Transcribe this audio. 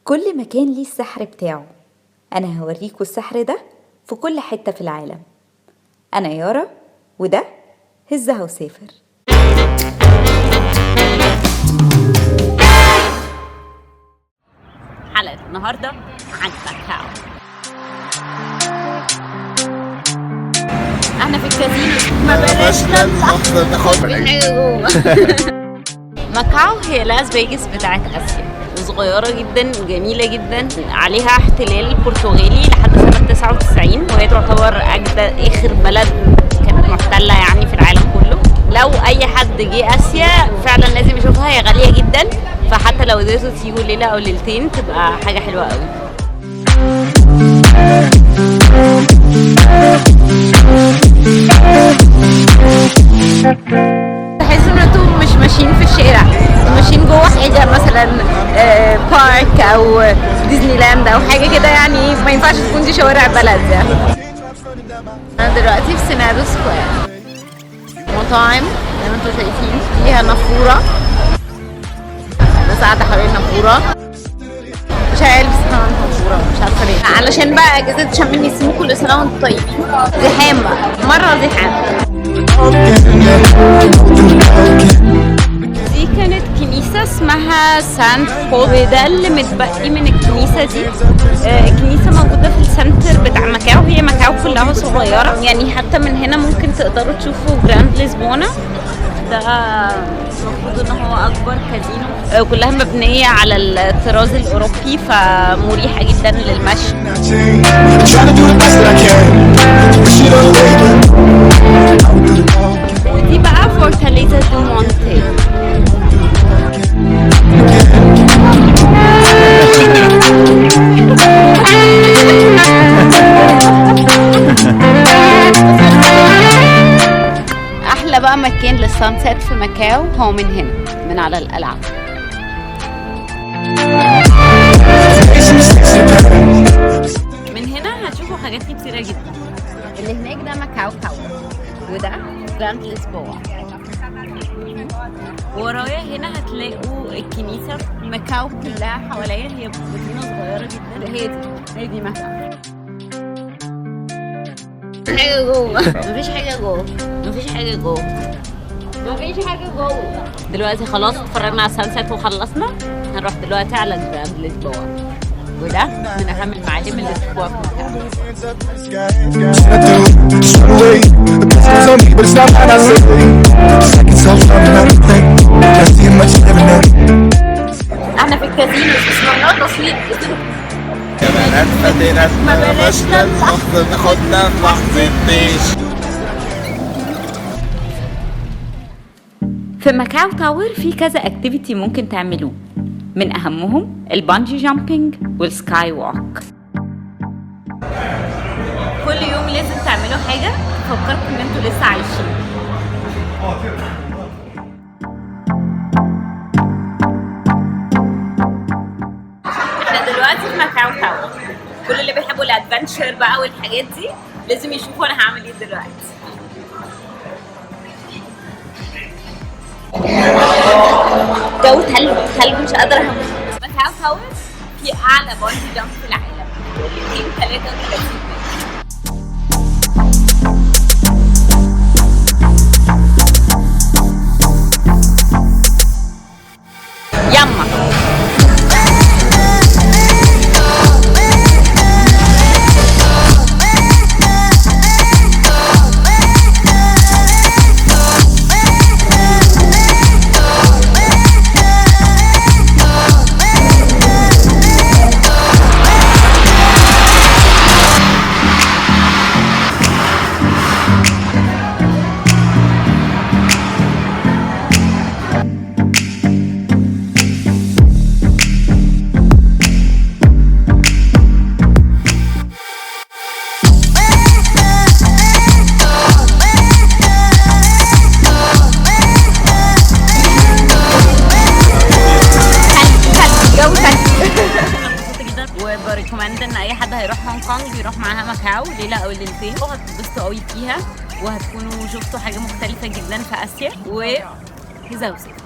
كل مكان ليه السحر بتاعه. أنا هوريكوا السحر ده في كل حتة في العالم. أنا يارا وده هزها وسافر. حلقة النهاردة عن ماكاو. احنا في الكازينو ما بلاش ناخد حاجة جوه. ماكاو هي لاس فيجاس بتاعت اسيا، صغيرة جدا وجميلة جدا، عليها احتلال برتغالي لحد سنة 99 وهي تعتبر اجدد اخر بلد كانت محتلة يعني في العالم كله. لو اي حد جه اسيا فعلا لازم يشوفها، هي غالية جدا، فحتى لو قدرتوا تيجوا ليلة او ليلتين تبقى حاجة حلوة قوي. تحسوا ان انتم مش ماشيين في الشارع، ماشيين جوه حاجه مثلا بارك او ديزني لاند او حاجه كده، يعني ما ينفعش تكون دي شوارع بلد يعني. انا دلوقتي في سينادو سكوير، مطاعم زي ما انتم شايفين فيها نافوره، بس قاعده حوالين نافوره، مش هيلبس كمان نافوره، مش عارفه ليه، علشان بقى اجازه شم النسيم، كل سنه وانتم طيبين. زحام بقى، مره زحام. دي كانت كنيسة اسمها سانت بول، وده اللي متبقي من الكنيسة دي. الكنيسة موجودة في السنتر بتاع ماكاو، هي ماكاو كلها صغيرة يعني، حتى من هنا ممكن تقدروا تشوفوا جراند لشبونة، ده المفروض ان هو اكبر كازينو. كلها مبنية على الطراز الاوروبي، فمريحة جدا للمشي. ودي بقى فورتاليزا دو مونتي. احلى بقى مكان للسانسيت في ماكاو هو من هنا، من على القلعة. من هنا هتشوفوا حاجات كتيرة جدا. اللي هناك ده ماكاو تاور، وده جراند لشبونة. ورايا هنا هتلاقوا الكنيسة. ماكاو كلها حواليا هي مدينة صغيرة جدا، هي دي ماكاو. حاجة جوه، مفيش حاجة جوه، مفيش حاجة جوه، مفيش حاجة جوه. دلوقتي خلاص اتفرجنا على السانسيت وخلصنا، هنروح دلوقتي على جراند لشبونة، وده من أهم المعالم اللي تشوفوها في ماكاو. احنا في الكازينو، اسمه تصوير كمان فاتنا ما بلاش ناخدنا في لحظة بيش. في ماكاو تاور في كذا اكتيفيتي ممكن تعملوه، من اهمهم البانجي جامبينج والسكاي ووك. كل يوم لازم تعملوا حاجة تفكركم ان انتوا لسه عايشين. احنا دلوقتي في ماكاو تاور، كل اللي بيحبوا الادفنتشر بقى والحاجات دي لازم يشوفوا انا هعمل ايه دلوقتي. جو تلج مش قادرة هموت. ماكاو تاور في اعلى بانجي جامب في العالم، 233 متر. يما وبريكومند ان اي حد هيروح هونج كونج يروح معاها ماكاو ليله او ليلتين، وهتتبسطوا قوي فيها، وهتكونوا شفتوا حاجه مختلفه جدا في اسيا. وهزا وسافر.